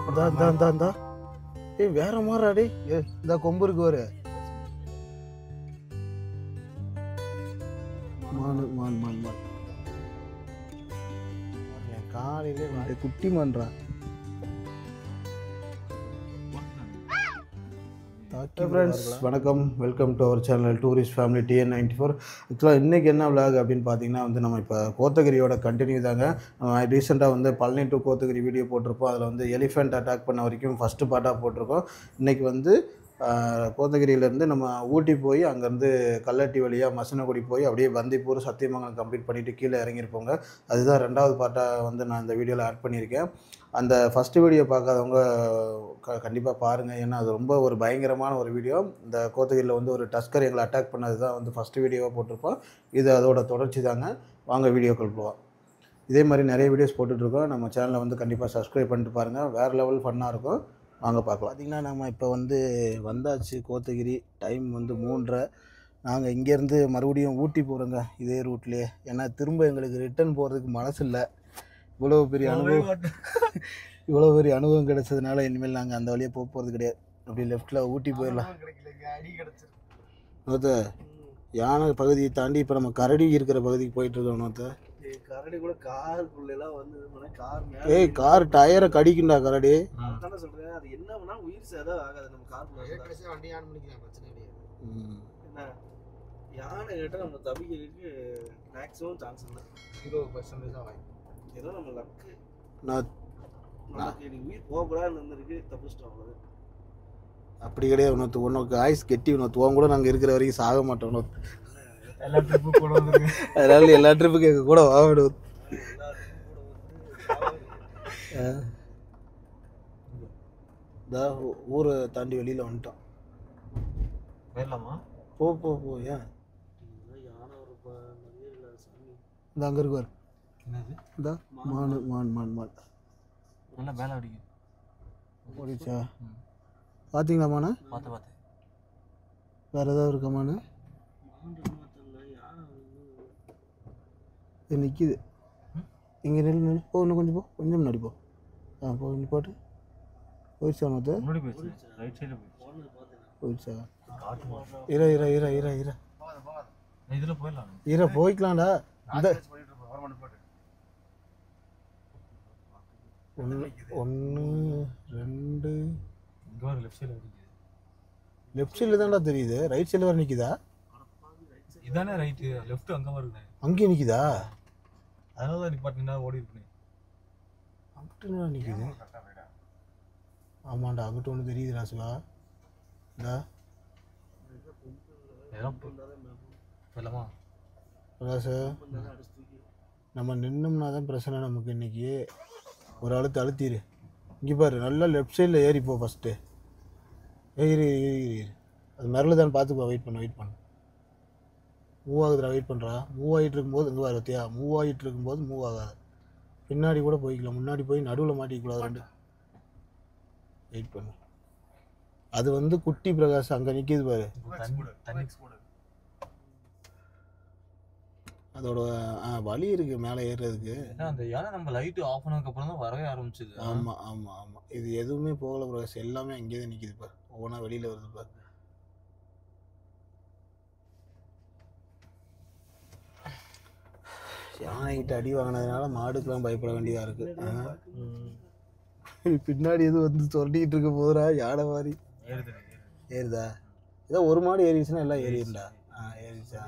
இந்த ஏய் வேற மாறாடி இந்த கொம்பு இருக்கு ஒரு மான் காலையில குட்டி மான்றா ஃப்ரெண்ட்ஸ் வணக்கம், welcome to our channel tourist family TN94. ஆக்சுவலாக இன்றைக்கி என்ன விளாக் அப்படின்னு பார்த்தீங்கன்னா நம்ம இப்போ கோத்தகிரியோட கண்டினியூ தாங்க. ரீசெண்டாக பழனி டு கோத்தகிரி வீடியோ போட்டிருப்போம். அதில் எலிஃபெண்ட் அட்டாக் பண்ண வரைக்கும் ஃபஸ்ட்டு பார்ட்டாக போட்டிருக்கோம். இன்றைக்கி கோத்தகிரியிலேருந்து நம்ம ஊட்டி போய் அங்கேருந்து கல்லட்டி வழியாக மசனகுடி போய் அப்படியே பந்திப்பூர் சத்தியமங்கலம் கம்ப்ளீட் பண்ணிவிட்டு கீழே இறங்கியிருப்போங்க. அதுதான் ரெண்டாவது பார்ட்டாக நான் இந்த வீடியோவில் ஆட் பண்ணியிருக்கேன். அந்த ஃபஸ்ட்டு வீடியோ பார்க்காதவங்க கண்டிப்பாக பாருங்கள், ஏன்னா அது ரொம்ப ஒரு பயங்கரமான ஒரு வீடியோ. இந்த கோத்தகிரியில் ஒரு டஸ்கர் எங்களை அட்டாக் பண்ணது தான் ஃபஸ்ட்டு வீடியோவாக போட்டிருப்போம். இது அதோட தொடர்ச்சி தாங்க. வாங்க வீடியோக்கள் போவோம். இதே மாதிரி நிறைய வீடியோஸ் போட்டுட்ருக்கோம். நம்ம சேனலை கண்டிப்பாக சப்ஸ்கிரைப் பண்ணிட்டு பாருங்கள். வேறு லெவல் ஃபன்னாக இருக்கும். வாங்க பார்க்கலாம். பார்த்திங்கன்னா நம்ம இப்போ வந்தாச்சு கோத்தகிரி. டைம் 3:30. நாங்கள் இங்கேருந்து மறுபடியும் ஊட்டி போகிறோங்க இதே ரூட்லேயே. ஏன்னா திரும்ப எங்களுக்கு ரிட்டர்ன் போகிறதுக்கு மனசு இல்லை. இவ்வளோ பெரிய அனுபவம் கிடைச்சதுனால இனிமேல் நாங்கள் அந்த வழியாக போகிறது கிடையாது. அப்படி லெஃப்டில் ஊட்டி போயிடலாம். யானை பகுதியை தாண்டி இப்போ நம்ம கரடி இருக்கிற பகுதிக்கு போயிட்டுருக்கோம். கரடி கூட காருக்குள்ளெல்லாம் கார் டயரை கடிக்குண்டா கரடி. சொல்கிறேன், அது என்ன பண்ணா உயிர் சேதம் ஆகாது. நம்ம காருக்குள்ள வண்டி ஆன் பண்ணிக்கலாம், பிரச்சனை கிடையாது. என்ன யானை கிட்ட நம்ம தப்பிக்கிறதுக்கு மேக்ஸிமம் சான்ஸ் இல்லை. 0% தான் வாங்கி. ஏதோ நம்ம லக்கு. நமக்கு உயிர் போகக்கூடாதுன்னு இருந்திருக்கு, தப்பிச்சிட்டோம். அப்படி கிடையாது. உனக்கு ஆயுஸ் கெட்டி துவங்க கூட நாங்கள் இருக்கிற வரைக்கும் சாக மாட்டோம். எல்லா ட்ரிப்பும் கூட அதனால எல்லா ட்ரிப்புக்கு எங்கள் கூட வாங்கிடுவோம். ஊரை தாண்டி வெளியில் வந்துட்டோம். போ ஏன் இந்த அங்கே இருக்குவார். இந்த மான் நல்லா மேலே அடிக்கும். ஓடிச்சா பார்த்தீங்களா மானை? பார்த்தேன். வேறு ஏதாவது இருக்கா மானு? நிற்கிது இங்கே. நெல் போ, இன்னும் கொஞ்சம் போ, கொஞ்சம் முன்னாடி போ. போ போட்டு போயிடுச்சா? போயிடுச்சா? இர போய்க்கலாம்டா. இந்த 1 2 லெஃப்ட் சைடில் தான்டா தெரியுது. ரைட் சைடில் வர நிற்கிதா? இதானே ரைட்டு, லெஃப்ட் அங்கே வருது. அங்கேயே நிற்கிதா? அதனால தான் நிப்பாட்டினா ஓடி இருக்கேன். அங்கிட்டு நிற்கிது. ஆமாண்டா, அங்கிட்ட ஒன்று தெரியுதுடா சிவா. இந்தா சார், நம்ம நின்னோம்னா தான் பிரச்சனை நமக்கு. இன்றைக்கி ஒரு அழுத்திரு. இங்கே பாரு, நல்லா லெஃப்ட் சைடில் ஏறிப்போ. ஃபஸ்ட்டு ஏறி அது மிரளு தான் பார்த்துப்போ. வெயிட் பண்ணு. மூவ் ஆகுதுடா, வெயிட் பண்ணுறா. மூவ் ஆகிட்டு இருக்கும்போது இங்கே வர பற்றியா? மூவ் ஆகிட்டு இருக்கும்போது மூவ் ஆகாது. பின்னாடி கூட போய்க்கலாம், முன்னாடி போய் நடுவில் மாட்டிக்கூடாது. ரெண்டு வெயிட் பண்ணு. அது குட்டி பிரகாஷ் அங்கே நிற்கிது பாரு. அதோட வழி இருக்குது மேலே ஏறுறதுக்கு. அந்த யானை நம்ம லைட்டு ஆஃப் பண்ணதுக்கப்புறம் தான் வரவே ஆரம்பிச்சுது. ஆமாம். இது எதுவுமே போகலை பிரகாஷ், எல்லாமே அங்கேயே தான் நிற்கிதுப்பா. ஒவ்வொன்றா வெளியில் வருதுப்பா. யானைகிட்ட அடி வாங்கினதுனால மாடுக்கெல்லாம் பயப்பட வேண்டியதாக இருக்குது. பின்னாடி எது சொல்லிக்கிட்டு இருக்க போதுடா யானை மாதிரி. ஏறுதா? ஏதோ ஒரு மாடு ஏறிடுச்சுன்னா எல்லாம் ஏறிடுண்டா. ஏறிச்சா?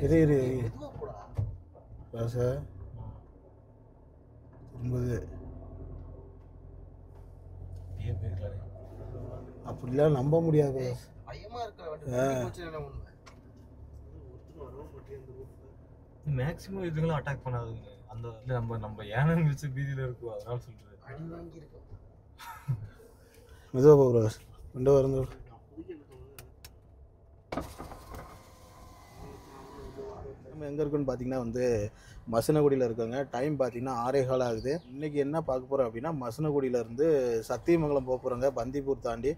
இரு சார். அப்படிலாம் நம்ப முடியாது. மேக்ஸிமம் இதுங்களும் அட்டாக் பண்ணாதுங்க. அந்த நம்ம யானை வச்சு பீதியில் இருக்கும், அதனால சொல்கிறேன். மெதுவாக போகிற ரெண்டு வரந்து. நம்ம எங்கே இருக்குன்னு பார்த்தீங்கன்னா மசனகுடியில் இருக்காங்க. டைம் பார்த்தீங்கன்னா 6:15 ஆகுது. இன்றைக்கி என்ன பார்க்க போகிறோம் அப்படின்னா, மசனகுடியிலேருந்து சத்தியமங்கலம் போக போகிறோங்க. பந்திப்பூர் தாண்டி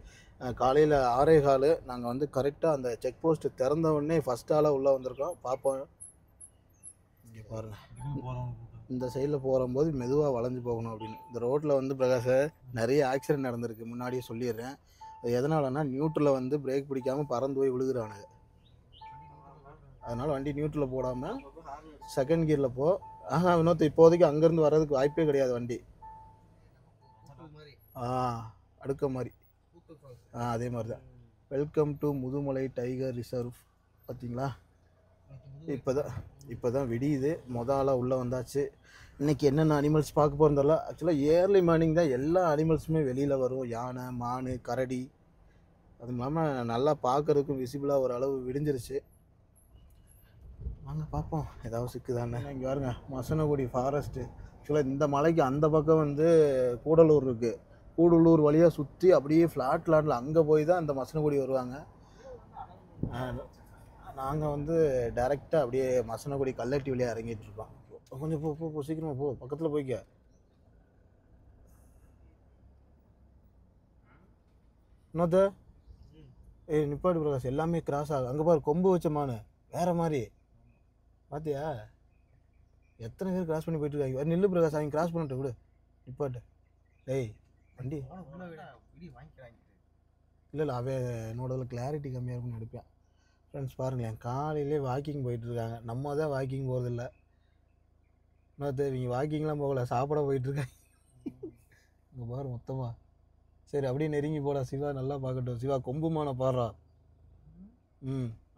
காலையில் 6:15. நாங்கள் கரெக்டாக அந்த செக் போஸ்ட்டு திறந்த உடனே ஃபஸ்ட் ஆளாக உள்ளே வந்திருக்கோம். பார்ப்போம். இங்கே பாருங்கள், இந்த சைடில் போகும்போது மெதுவாக வளைஞ்சு போகணும் அப்படின்னு. இந்த ரோட்டில் வந்து பிரகாஷ் நிறைய ஆக்சிடென்ட் நடந்திருக்கு, முன்னாடியே சொல்லிடுறேன். அது எதனாலன்னா நியூட்ரலில் வந்து பிரேக் பிடிக்காமல் பறந்து போய் விழுகிறானுங்க. அதனால் வண்டி நியூட்ரலில் போடாமல் செகண்ட் கியரில் போ. வினோத் இப்போதைக்கு அங்கேருந்து வர்றதுக்கு வாய்ப்பே கிடையாது வண்டி. அடுக்க மாதிரி அதே மாதிரி தான். Welcome to Mudumalai tiger reserve. பார்த்தீங்களா, இப்போ தான் விடியுது. ஆளாக உள்ளே வந்தாச்சு. இன்றைக்கி என்னென்ன அனிமல்ஸ் பார்க்க போகிறதில்ல. ஆக்சுவலாக ஏர்லி மார்னிங் தான் எல்லா அனிமல்ஸுமே வெளியில் வரும். யானை, மான், கரடி. அது இல்லாமல் நல்லா பார்க்குறதுக்கும் விசிபிளாக ஓரளவு விடிஞ்சிருச்சு. வாங்க பார்ப்போம் ஏதாவது சிக்குதானே. இங்கே பாருங்க, மசனகுடி ஃபாரஸ்ட்டு. ஆக்சுவலாக இந்த மலைக்கு அந்த பக்கம் வந்து கூடலூர் இருக்குது. கூடலூர் வழியாக சுற்றி அப்படியே ஃப்ளாட் லேண்டில் அங்கே போய் தான் இந்த மசனகுடி வருவாங்க. நாங்கள் வந்து டைரெக்டாக அப்படியே மசனகுடி கல்லட்டி வழியாக இறங்கிட்டு இருக்கோம். கொஞ்சம் போ சீக்கிரமாக போ, பக்கத்தில் போய்க்க. இன்னொத்த நிப்பாடு பிரகாஷ், எல்லாமே கிராஸ் ஆகும். அங்கே பாரு கொம்பு வச்ச மானு வேறு மாதிரி பார்த்தியா? எத்தனை பேர் கிராஸ் பண்ணி போயிட்டு இருக்காங்க. நில்லு பிரகாஷ், அவங்க கிராஸ் பண்ணிட்டு விடு. நிப்பாட்டு. டேய் வண்டி இல்லை அவன் என்னோட கிளாரிட்டி கம்மியாக இருக்குன்னு எடுப்பேன். ஃப்ரெண்ட்ஸ் பாருங்களேன், காலையிலே வாக்கிங் போயிட்டுருக்காங்க. நம்ம தான் வாக்கிங் போகிறதில்ல. இன்னொருத்த இவங்க வாக்கிங்லாம் போகல, சாப்பிட போயிட்டுருக்காங்க. இங்கே பாரு மொத்தமாக. சரி அப்படியே நெருங்கி போடா சிவா, நல்லா பார்க்கட்டும். சிவா கொம்புமான பாடுறா.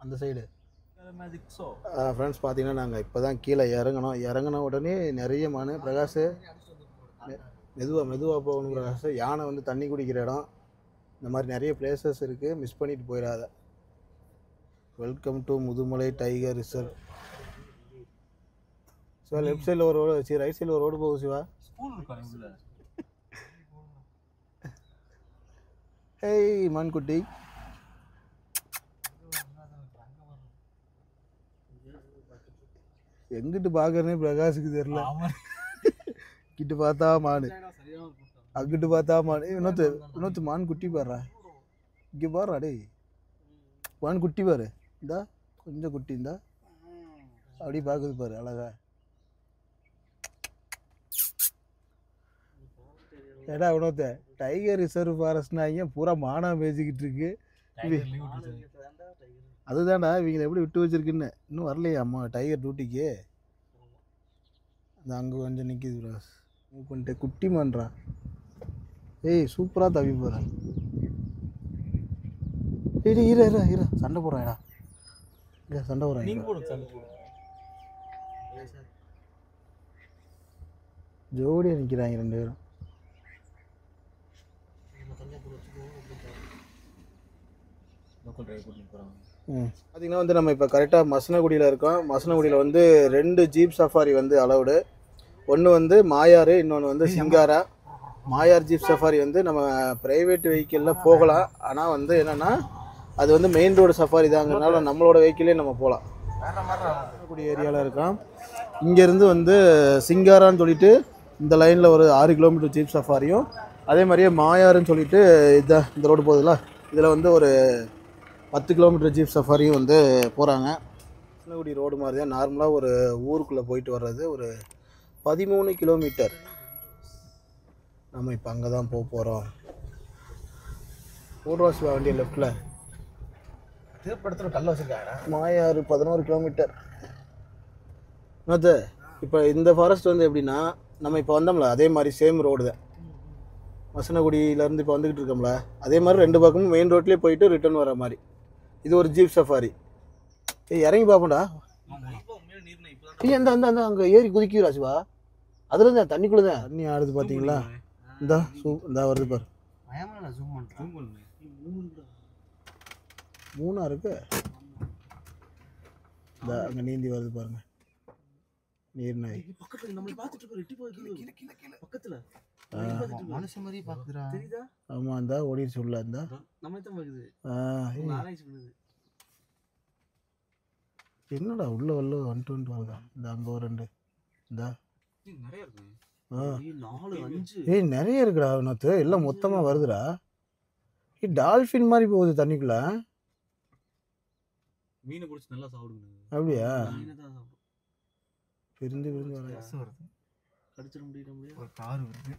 அந்த சைடு. ஃப்ரெண்ட்ஸ் பார்த்தீங்கன்னா நாங்கள் இப்போ தான் கீழே இறங்கின உடனே நிறைய மான். பிரகாஷ் மெதுவாக போகணும் பிரகாஷ். யானை வந்து தண்ணி குடிக்கிற இடம். இந்த மாதிரி நிறைய பிளேசஸ் இருக்குது, மிஸ் பண்ணிட்டு போயிடாத. Welcome to Mudumalai tiger reserve. Siva left சைடில் ஒரு ரோடு, சரி ரைட் சைடில் ஒரு ரோடு போகும் சிவா. ஹேய் மான்குட்டி, எங்கிட்டு பார்க்கறனே பிரகாஷுக்கு தெரியல. கிட்ட பார்த்தா மானு, அங்கிட்டு பார்த்தா மானு. இன்னொத்து மான் குட்டி பாடுறா. இங்கே பாடுறா டேய், மான் குட்டி பாரு. இந்தா கொஞ்சம் குட்டி இந்தா அப்படி பார்க்குது பாரு அழகா. ஏடா உணவத்த டைகர் ரிசர்வ் ஃபாரஸ்ட்னாங்க பூரா மானா பேசிக்கிட்டு இருக்கு. அதுதான்டா இவங்களை எப்படி விட்டு வச்சிருக்குன்னு. இன்னும் வரலையா அம்மா டைகர் டியூட்டிக்கு? அந்த அங்கே கொஞ்சம் நிற்கிது ப்ராஸ். பண்ணிட்டு குட்டி மான்றான். ஏய் சூப்பராக தவி போகிறேன். ஈர சண்டை போடுறாடா. இல்லை சண்டை போடுறேன். ஜோடியாக நிற்கிறாங்க ரெண்டு பேரும். பார்த்தீங்கன்னா வந்து நம்ம இப்போ கரெக்டாக மசனகுடியில் இருக்கோம். மசனகுடியில் வந்து 2 ஜீப் சஃபாரி வந்து அலவுடு. ஒன்று வந்து மாயார், இன்னொன்று வந்து சிங்காரா. மாயார் ஜீப் சஃபாரி வந்து நம்ம ப்ரைவேட் வெஹிக்கிளில் போகலாம். ஆனால் வந்து என்னென்னா அது வந்து மெயின் ரோடு சஃபாரி தாங்கிறதுனால நம்மளோட வெஹிக்கிளே நம்ம போகலாம். மசனகுடி ஏரியாவில் இருக்கோம். இங்கேருந்து வந்து சிங்காரான்னு சொல்லிட்டு இந்த லைனில் ஒரு 6 கிலோமீட்டர் ஜீப் சஃபாரியும், அதே மாதிரியே மாயாருன்னு சொல்லிட்டு இந்த ரோடு போகுதுல்ல, இதில் வந்து ஒரு 10 கிலோமீட்டர் ஜீப் சஃபாரியும் வந்து போகிறாங்க. மசனகுடி ரோடு மாதிரி தான் நார்மலாக ஒரு ஊருக்குள்ளே போயிட்டு வர்றது. ஒரு 13 கிலோமீட்டர். நம்ம இப்போ அங்கே தான் போக போகிறோம். ஊர்வாசி வண்டியை லெஃப்டில் திருப்படத்தில் கல்ல வச்சுருக்காங்க. மாயாறு 11 கிலோமீட்டர். அது இப்போ இந்த ஃபாரஸ்ட் வந்து எப்படின்னா, நம்ம இப்போ வந்தோம்ல அதே மாதிரி சேம் ரோடு தான். மசனகுடியிலேருந்து இப்போ வந்துக்கிட்டு இருக்கோம்ல அதே மாதிரி 2 பக்கமும் மெயின் ரோட்லேயே போயிட்டு ரிட்டர்ன் வர மாதிரி. இது ஒரு ஜீப் சஃபாரி. இறங்கி பார்ப்போம்டா. அந்த அந்த அங்கே ஏறி குதிக்கிறா சிவா. அதில் தான் தண்ணிக்குள்ளே தான் தண்ணி ஆடுது பார்த்தீங்களா? இந்த வருது பாரு. மூணா இருக்கு. இந்த அங்கே நீந்தி வருது பாருங்க நீர்நாய். ஆமா அந்த ஓடிடுச்சு உள்ள. இந்த என்னடா உள்ள வரல 120 வருதா? இந்த அங்கே ஒரு 2 இந்த ஏய் நிறைய இருக்குடா வினோத்து. எல்லாம் மொத்தமாக வருதுடா. டால்ஃபின் மாதிரி போகுது தண்ணிக்குள்ள. மீனை பிடிச்சி நல்லா சாப்பிடுங்க. அப்படியா? பிரிந்து வர கடிச்சிட முடியல. ஒரு கார் வருது.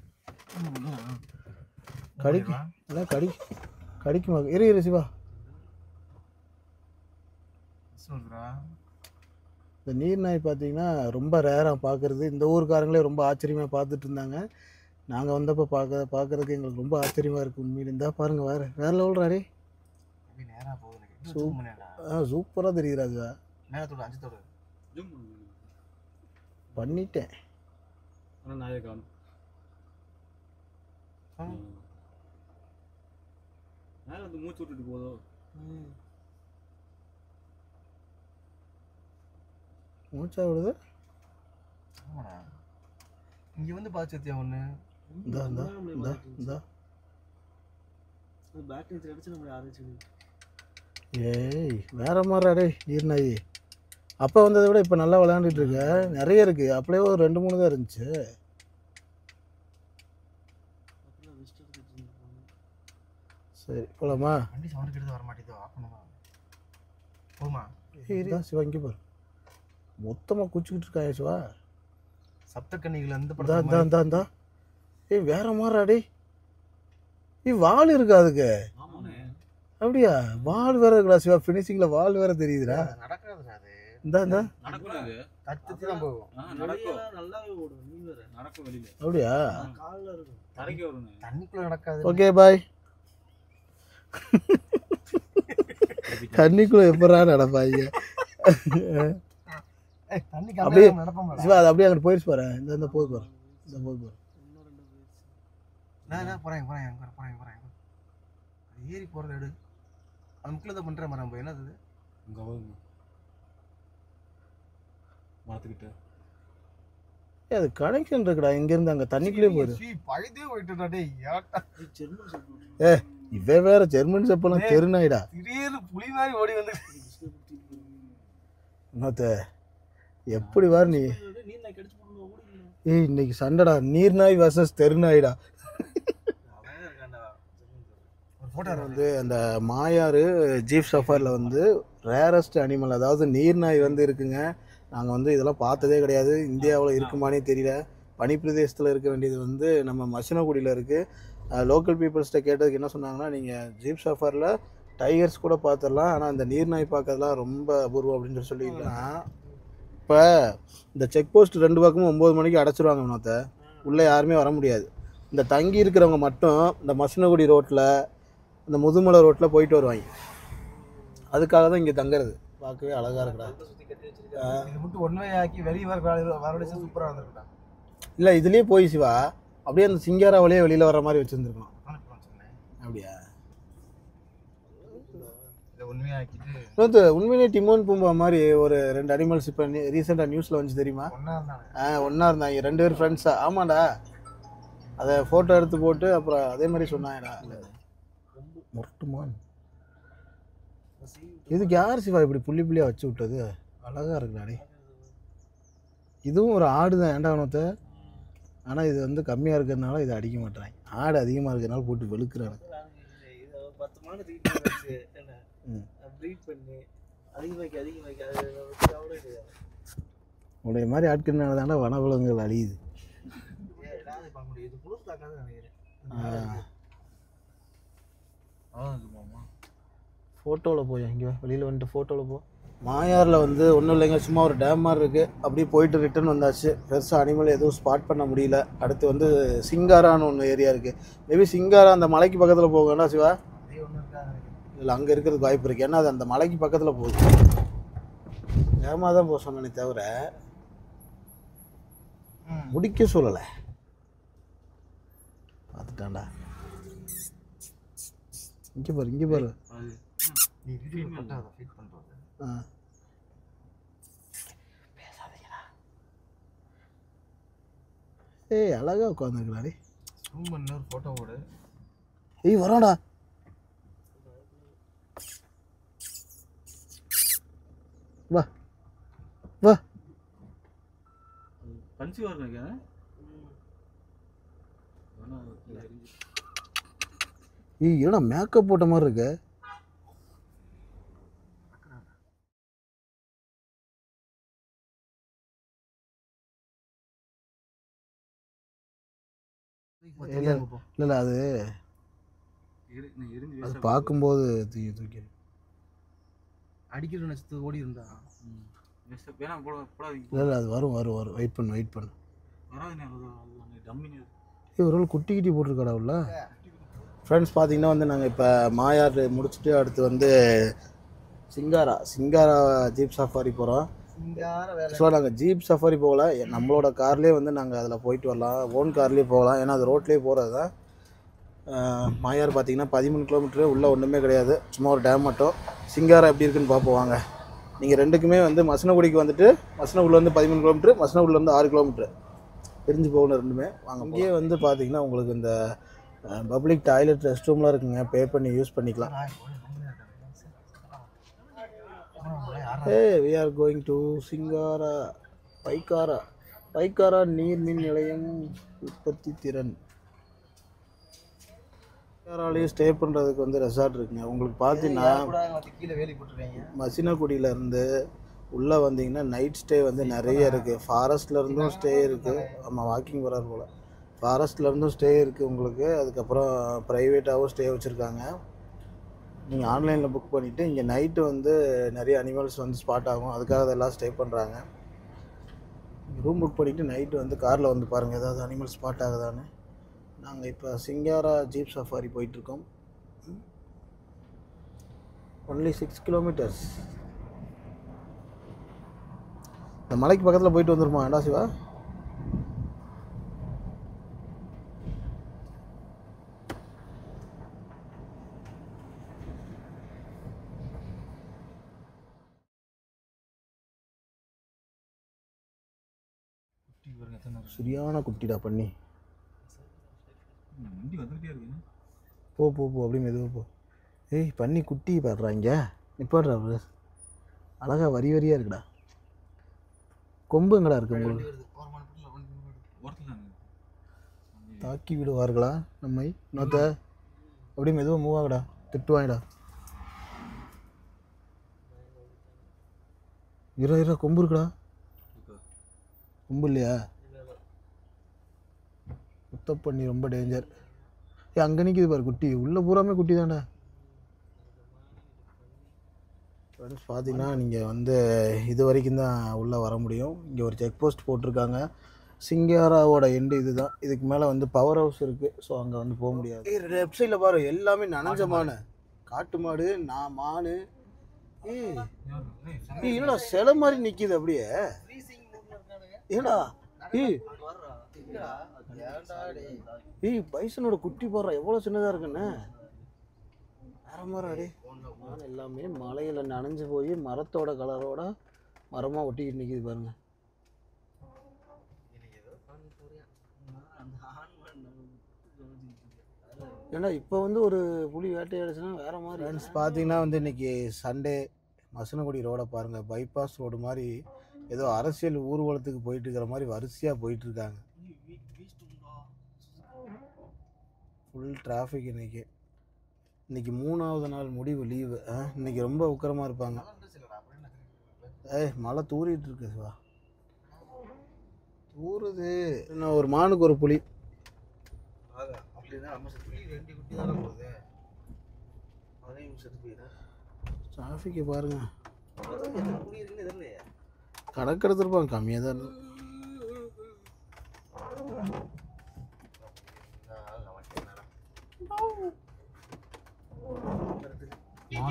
கடிக்குமா? இரு சிவா. சொல்றா இந்த நீர்நாய் பார்த்தீங்கன்னா ரொம்ப ரேராக பார்க்குறது. இந்த ஊருக்காரங்களே ரொம்ப ஆச்சரியமாக பார்த்துட்டு இருந்தாங்க. நாங்கள் வந்தப்போ பார்க்குறதுக்கு எங்களுக்கு ரொம்ப ஆச்சரியமாக இருக்குது உண்மையில. இருந்தால் பாருங்கள், வேறு லெவல்றாரே. நேராக போகுது. சூப்பராக தெரியுது. அது நேரத்தோட 5 பண்ணிட்டேன். ஆனால் நாயை காணும். மேலே வந்து மூச்சு விட்டுட்டு போதோ. மூச்சா விடுது. இங்கே வந்து பார்த்துத்தியா ஒன்று. இந்த பேட்டரி அடிச்சு நம்ம ஆரம்பிச்சு. ஏய் வேற மாதிரி நீர்நாய். அப்போ வந்ததை விட இப்போ நல்லா விளையாண்டுட்டு இருக்க. நிறைய இருக்குது. அப்படியே ஒரு 2-3 தான் இருந்துச்சு. சரி போலாமா? வண்டி சவுண்ட் கிட்ட வர மாட்டேதோ. ஆஃப் பண்ணுமா? போமா. சிவா இங்கே பாரு. மொத்தமாக குச்சிக்கிட்டு இருக்காயா சிவா? சப்தக்கன்னிகள் அந்த படம். ஏய் வேற மாதிரி. வால் இருக்கா அதுக்கு? அப்படியா? வால் வேற இருக்குடா சிவா. ஃபினிஷிங்கில் வால் வேற தெரியுதுடா. நடக்காதுடா அது. இந்த நடக்கூடாது. கத்துட்டு தான் போகும். நடக்கும். நல்லாவே ஓடும். நீ வேற நடக்கும் வெளியில. அப்படியா? கால்ல இருக்கும். தரைக்கு வரும். தண்ணிக்குள்ள நடக்காது. Okay bye. தண்ணிக்குள்ள எப்படா நடப்பாங்க? அப்படியே சிவா அது அப்படியே அங்கே போயிடுச்சு பாரு. இந்த போது பாரு. இந்த போது பாரு. போறேன். ஏறி போறது எடு. அந்த முக்கில் தான் பண்ற மாதிரி நம்ம என்னது இங்க வருங்க. மாத்துக்கிட்ட அது கனெக்ஷன் இருக்குடா. இங்கேருந்து அங்கே தண்ணிக்குள்ளே போயிடு. பழுதே போயிட்டுடா டேய். இவன் வேற ஜெர்மன் செப்பலாம் தெருநாயிடா. திடீர்னு புலி மாதிரி ஓடி வந்து என்னத்த எப்படி வார் நீ? ஏய் இன்னைக்கு சண்டைடா. நீர்நாய் வர்சஸ் தெருநாயிடா. வந்து அந்த மாயாறு ஜீப் சஃபாரியில் வந்து ரேரஸ்ட் அனிமல், அதாவது நீர்நாய் வந்து இருக்குங்க. நாங்கள் வந்து இதெல்லாம் பார்த்ததே கிடையாது. இந்தியாவில் இருக்குமானே தெரியல. பனிப்பிரதேசத்தில் இருக்க வேண்டியது வந்து நம்ம மசினகுடியில் இருக்குது. லோக்கல் பீப்புள்ஸ்கிட்ட கேட்டதுக்கு என்ன சொன்னாங்கன்னா, நீங்கள் ஜீப் சஃபாரியில் டைகர்ஸ் கூட பார்த்துடலாம், ஆனால் அந்த நீர்நாய் பார்க்கறதுலாம் ரொம்ப அபூர்வம் அப்படின்னு சொல்லியிருக்காங்க. இப்போ இந்த செக் போஸ்ட் 2 பக்கமும் 9 மணிக்கு அடைச்சிருவாங்க. மொத்த உள்ளே யாருமே வர முடியாது. இந்த தங்கி இருக்கிறவங்க மட்டும் இந்த மசினகுடி ரோட்டில், இந்த முதுமலை ரோட்டில் போயிட்டு வருவாங்க. அதுக்காக தான் இங்கே தங்குறது. பார்க்கவே அழகாக இருக்குடா. இது மட்டும் ஒன்வே ஆக்கி வெளியே வரவழைச்சு சூப்பராக வந்துருக்கா. இல்லை இதுலேயே போய் சிவா அப்படியே அந்த சிங்காரா வழியே வெளியில் வர மாதிரி வச்சுருந்துருக்கணும். அப்படியா? உண்மையிலே டிமோன் பூம்பா மாதிரி ஒரு 2 அனிமல்ஸ் இப்போ ரீசெண்டாக நியூஸில் வந்து தெரியுமா? ஒன்றா இருந்தாங்க 2 பேர் ஃப்ரெண்ட்ஸா. ஆமாண்டா. அதை ஃபோட்டோ எடுத்து போட்டு அப்புறம் அதே மாதிரி சொன்னாங்கடா. முரட்டுமான். இதுக்கு யார் சிவா இப்படி புள்ளியாக வச்சு விட்டது? அழகாக இருக்குடாடே. இதுவும் ஒரு ஆடு தான். ஏண்டாவனத்தை. ஆனால் இது வந்து கம்மியாக இருக்கிறதுனால இதை அடிக்க மாட்டேறாங்க. ஆடு அதிகமாக இருக்கிறதுனால போட்டு வெளுக்குறாங்க. உடைய மாதிரி ஆட்கள்னால தானே வனவிலங்குகள் அழியுது. ஃபோட்டோவில் போய் இங்கே வெளியில் வந்துட்டு ஃபோட்டோவில் போ. மாயாரில் வந்து ஒன்றும் இல்லைங்க, சும்மா ஒரு டேம் மாதிரி இருக்குது. அப்படியே போயிட்டு ரிட்டர்ன் வந்தாச்சு. பெருசாக அனிமல் எதுவும் ஸ்பாட் பண்ண முடியல. அடுத்து வந்து சிங்காரான்னு ஒன்று ஏரியா இருக்குது. மேபி சிங்காரா அந்த மலைக்கு பக்கத்தில் போகணும்னா சிவா? இல்லை அங்கே இருக்கிறதுக்கு வாய்ப்பு இருக்குது. ஏன்னா அது அந்த மலைக்கு பக்கத்தில் போகுது. வேகமாக தான் போக சொன்னே தவிர முடிக்க சொல்லலை. பார்த்துட்டான்டா. இங்கே பாரு. ஏய் அழகா உட்காந்துருக்கலாடி. ஃபோட்டோ போடு. ஏய் வராடா. வா பஞ்சு வரணுங்க. ஏய் என்னடா மேக்கப் போட்ட மாதிரி இருக்கு. இல்லை இல்லை அது அது பார்க்கும்போது தூக்கி தூக்கி அடிக்கிற நட்சத்திரம் ஓடி இருந்தா இல்லை இல்லை அது வரும் வரும் வரும் வெயிட் பண்ணு ஒரு நாள் குட்டி கிட்டி போட்டிருக்காடா உள்ள. ஃப்ரெண்ட்ஸ் பார்த்தீங்கன்னா வந்து நாங்கள் இப்போ மாயார் முடிச்சுட்டு அடுத்து வந்து சிங்காரா ஜீப் சஃபாரி போகிறோம். ஆக்சுவலாக நாங்கள் ஜீப் சஃபாரி போகல, நம்மளோட கார்லேயே வந்து நாங்கள் அதில் போயிட்டு வரலாம், ஓன் கார்லேயே போகலாம். ஏன்னா அது ரோட்லேயே போகிறது தான். மாயார் பார்த்தீங்கன்னா 13 கிலோமீட்டரு, உள்ளே ஒன்றுமே கிடையாது, சும்மா ஒரு டேம் மட்டும். சிங்காரா எப்படி இருக்குன்னு பார்ப்போம் வாங்க. நீங்கள் ரெண்டுக்குமே வந்து மசனகுடிக்கு வந்துட்டு மசனகுடியில் வந்து 13 கிலோமீட்டரு, மசனகுடியிலேருந்து 6 கிலோமீட்டரு பிரிஞ்சு போகணும் ரெண்டுமே. வாங்க. இங்கேயே வந்து பார்த்தீங்கன்னா உங்களுக்கு இந்த பப்ளிக் டாய்லெட் ரெஸ்ட் ரூம்லாம் இருக்குங்க, பே பண்ணி யூஸ் பண்ணிக்கலாம். we are going to Singara Pykara நீர்மின் நிலையம் உற்பத்தி திறன். சிங்காராலேயே ஸ்டே பண்ணுறதுக்கு வந்து ரெசார்ட் இருக்குங்க. உங்களுக்கு பார்த்தீங்கன்னா மசினகுடியிலேருந்து உள்ளே வந்தீங்கன்னா நைட் ஸ்டே வந்து நிறைய இருக்குது. ஃபாரஸ்ட்லேருந்தும் ஸ்டே இருக்குது, ஆமாம் வாக்கிங் வராது போல். ஃபாரஸ்ட்லேருந்தும் ஸ்டே இருக்குது உங்களுக்கு. அதுக்கப்புறம் ப்ரைவேட்டாகவும் ஸ்டே வச்சுருக்காங்க. நீங்கள் ஆன்லைனில் புக் பண்ணிவிட்டு இங்கே நைட்டு வந்து நிறைய அனிமல்ஸ் வந்து ஸ்பாட் ஆகும், அதுக்காக அதெல்லாம் ஸ்டே பண்ணுறாங்க. ரூம் புக் பண்ணிவிட்டு நைட்டு வந்து காரில் வந்து பாருங்கள் ஏதாவது அனிமல் ஸ்பாட் ஆகுதான்னு. நாங்கள் இப்போ சிங்காரா ஜீப் சஃபாரி போயிட்டுருக்கோம். Only 6 kilometres. இந்த மலைக்கு பக்கத்தில் போயிட்டு வந்துருமா ஏண்டா சிவா? சரியான குட்டிடா பண்ணி. போ போ போ அப்படி மெதுவாக போ. ஏய் பண்ணி குட்டி பாடுறா, இங்கே நிப்பாடுறா, அழகா வரி வரியாக இருக்குடா. கொம்புங்கடா இருக்கு உங்களுக்கு. தாக்கி விடுவார்களா நம்மை? நோத்த அப்படியே மெதுவாக மூவ் ஆகடா, திட்டுவாங்கடா. இரு கொம்பு இருக்குடா. கொம்பு இல்லையா? குத்த பண்ணி ரொம்ப டேஞ்சர். அங்கே நிற்கிது பாரு குட்டி, உள்ளே பூராமே குட்டி தானே. ஃப்ரெண்ட்ஸ் பார்த்தீங்கன்னா நீங்கள் வந்து இது வரைக்கும் தான் உள்ளே வர முடியும். இங்கே ஒரு செக் போஸ்ட் போட்டிருக்காங்க. சிங்காராவோட எண்டு இது தான். இதுக்கு மேலே வந்து பவர் ஹவுஸ் இருக்குது, ஸோ அங்கே வந்து போக முடியாது. லெஃப்ட் சைடில் பாரு எல்லாமே நனைஞ்ச மானு, காட்டு மாடு, மானு. என்னடா சிலை மாதிரி நிற்கிது அப்படியே. ஏடா பைசனோட குட்டி போடுறா, எவ்வளோ சின்னதாக இருக்குன்னு. வேற மாதிரி அடி எல்லாமே மலையில் நனைஞ்சு போய் மரத்தோட கலரோட மரமாக ஒட்டிக்கிட்டு நிற்கிது பாருங்க. ஏன்னா இப்போ வந்து ஒரு புலி வேட்டையாடுச்சுன்னா வேற மாதிரி. ஃப்ரெண்ட்ஸ் பார்த்தீங்கன்னா வந்து இன்னைக்கு சண்டே, மசனகுடி ரோடை பாருங்கள், பைபாஸ் ரோடு மாதிரி ஏதோ அரசியல் ஊர்வலத்துக்கு போயிட்டு இருக்கிற மாதிரி வரிசையாக போயிட்டுருக்காங்க. ஃபுல் டிராஃபிக் இன்னைக்கு 3வது நாள் முடிவு லீவு. இன்னைக்கு ரொம்ப உக்கரமாக இருப்பாங்க. மழை தூரிட்டு இருக்கு சிவா, தூருது. என்ன ஒரு மானுக்கு ஒரு புலி. டிராஃபிக்கை பாருங்க, கணக்கெடுத்துருப்பாங்க, கம்மியாக தான் இருக்கு.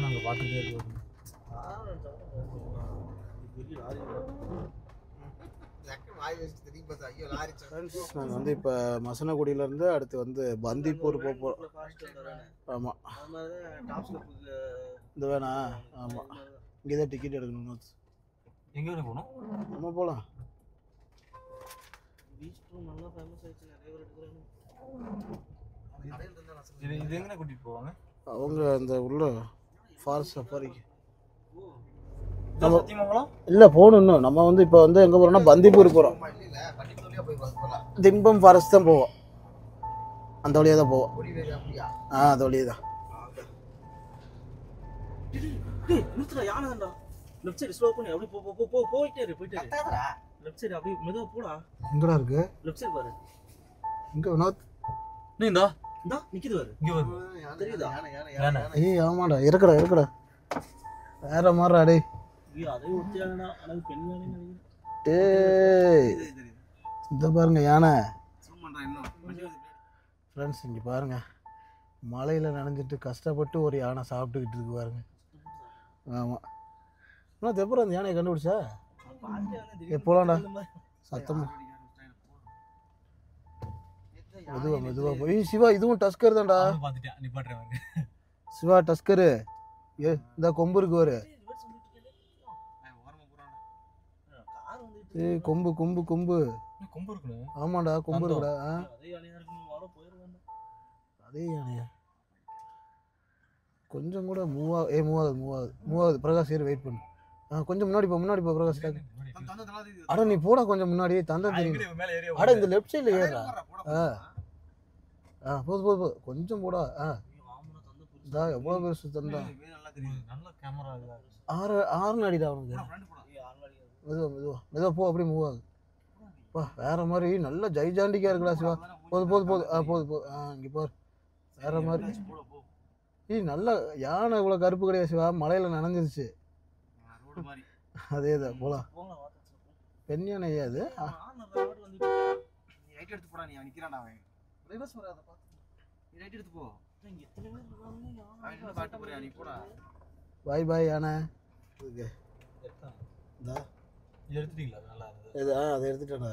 நாங்கள் பார்த்துட்டே இருக்கோம். நாங்கள் வந்து இப்போ மசனகுடியிலேருந்து அடுத்து வந்து பந்திப்பூர் போகிறோம். ஆமாம் இந்த வேணா, ஆமாம் இங்கே தான் டிக்கெட் எடுக்கணும். எங்கே வரை போகணும்? நம்ம போகலாம். இது எங்கே கூட்டிகிட்டு போவாங்க அவங்க? அந்த உள்ள ஃபாரஸ்ட் சஃபாரிக்கு சத்தியமங்கலம் இல்லை போகணும். இன்னும் நம்ம வந்து இப்போ வந்து எங்கே போகிறோம்னா பந்திப்பூர் போகிறோம். திம்பம் ஃபாரஸ்ட் தான் போவோம், அந்த வழியாக தான் போவோம். அந்த வழியாக தான். லெஃப்ட் சைடு ஸ்லோ பண்ணி அப்படியே போயிட்டே இரு. லெஃப்ட் சைடு அப்படியே மெதுவா போடா. எங்கடா இருக்கு? லெஃப்ட் சைடு பாரு. எங்க வினோத்? நீ இந்தா இந்தா நிக்குது பாரு. இங்க வரு. தெரியுதா? ஏய் ஆமாடா இருக்கடா வேற மாதிரிடா டேய். ஐயோ அதே ஒத்தியானா அது பெண் யானை நினைக்கிறேன். டேய் இந்த பாருங்க யானை ஜூம் பண்றேன் இன்னும். ஃப்ரெண்ட்ஸ் இங்கே பாருங்க மலையில் நனைஞ்சிட்டு கஷ்டப்பட்டு ஒரு யானை சாப்பிட்டுக்கிட்டு இருக்கு பாருங்க. ஆமாம் இன்னும் தெப்பறம் அந்த யானையை கண்டுபிடிச்சா எப்போலாம்டா சத்தம் மெதுவா போய் சிவா இதுவும் டஸ்கர் தான்டா. பாத்துட்டேன் நீ பாட்டுறேன் சிவா டஸ்கரு இந்த கொம்பு இருக்கு ஒரு ஏய் கொம்பு கொம்பு கொம்பு கொம்பு இருக்கணும். ஆமாண்டா கொம்பு இருக்குடா. அதே யானையா இருக்கும் வாட போயிடுவாங்க. அதே யானையா கொஞ்சம் கூட மூவாவது பிரகாஷ் ஏறி வெயிட் பண்ணு. கொஞ்சம் முன்னாடி போ பிரகாஷ். அட நீ போடா கொஞ்சம் முன்னாடி தந்தம் தெரியும். அட இந்த லெஃப்ட் சைடில் ஏறா. போது கொஞ்சம் போடா. இதா எவ்வளோ பெருசு தந்தா. நல்ல கேமரா ஆறு அடிடா அவனுக்கு. மெதுவா போ அப்படியே மூவ் ஆகுது. வேற மாதிரி நல்ல ஜைஜாண்டிக்கா இருக்குடா சிவா. போது இங்கே பாரு வேற மாதிரி. நல்ல யானை இவ்வளோ கருப்பு கிடையாது சிவா. மலையில் நனைஞ்சிருச்சு. அதேதான் போலாம். பெண் யானை அது பாய் யானை எடுத்துட்டீங்களா? நல்லா அதை எடுத்துட்டேன்டா.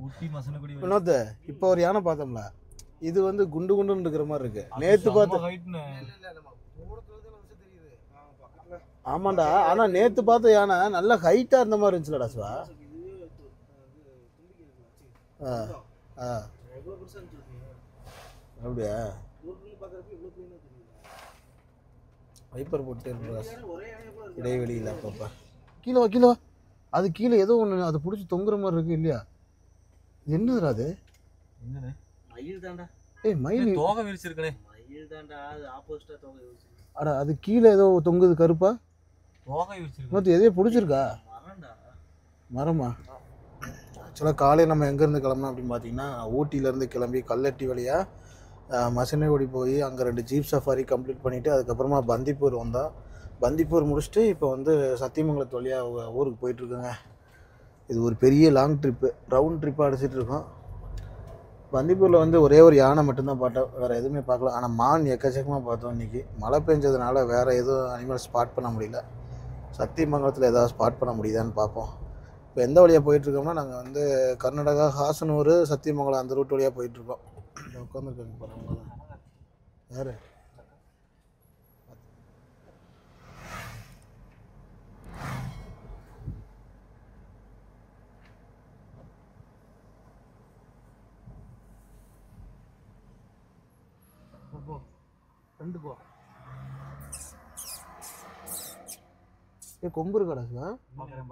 ஊட்டி மசனகுடி வினோத் இப்போ ஒரு யானை பார்த்தோம்ல இது வந்து குண்டு குண்டுன்னு இருக்கிற மாதிரி இருக்கு. நேத்து பார்த்து ஆமாண்டா ஆனா நேத்து பார்த்த யானை நல்ல ஹைட்டா இருந்த மாதிரி இருந்துச்சுலடா சிவா. அப்படியா வைப்பர் போட்டு இடைவெளி இல்லை அப்பப்பா. கீழே வா அது கீழே ஏதோ ஒன்று அதை பிடிச்சி தொங்குற மாதிரி இருக்கு இல்லையா? என்னதுடா அது? மயில் தான்டா. ஏய் மயில் தோகை விரிச்சிருக்கனே. மயில் தான்டா அது ஆப்போசிட்டா தோகை விரிச்சிருக்கு. அட அது கீழே ஏதோ தொங்குது கருப்பா. தோகை விரிச்சிருக்கு. மொத்தம் எதையோ பிடிச்சிருக்கா? மரமா? ஆக்சுவலாக காலையில் நம்ம எங்கேருந்து கிளம்புனோம் அப்படின்னு பார்த்தீங்கன்னா ஊட்டியிலேருந்து கிளம்பி கல்லட்டி வழியாக மசனகுடி போய் அங்கே 2 ஜீப் சஃபாரி கம்ப்ளீட் பண்ணிவிட்டு அதுக்கப்புறமா பந்திப்பூர் வந்தோம். பந்திப்பூர் முடிச்சுட்டு இப்போ வந்து சத்தியமங்கலத்து வழியாக ஊருக்கு போயிட்டுருக்கோங்க. இது ஒரு பெரிய லாங் ட்ரிப்பு, ரவுண்ட் ட்ரிப்பாக அடிச்சிட்டு இருக்கோம். பந்திப்பூரில் வந்து ஒரே ஒரு யானை மட்டும்தான் பார்த்தோம், வேறு எதுவுமே பார்க்கல. ஆனால் மான் எக்கச்சக்கமாக பார்த்தோம். இன்றைக்கி மழை பெஞ்சதுனால வேறு எதுவும் அனிமல் ஸ்பாட் பண்ண முடியல. சத்தியமங்கலத்தில் ஏதாவது ஸ்பாட் பண்ண முடியுதான்னு பார்ப்போம். இப்போ எந்த வழியாக போயிட்டுருக்கோம்னா நாங்கள் வந்து கர்நாடகா ஹாசனூர் சத்தியமங்கலம் அந்த ரூட் வழியாக போயிட்டுருக்கோம். உட்காந்துருக்காங்க பாருங்க யார் ரெண்டு போ. கொம்பு இருக்காடா சார்? பார்க்குறேன்.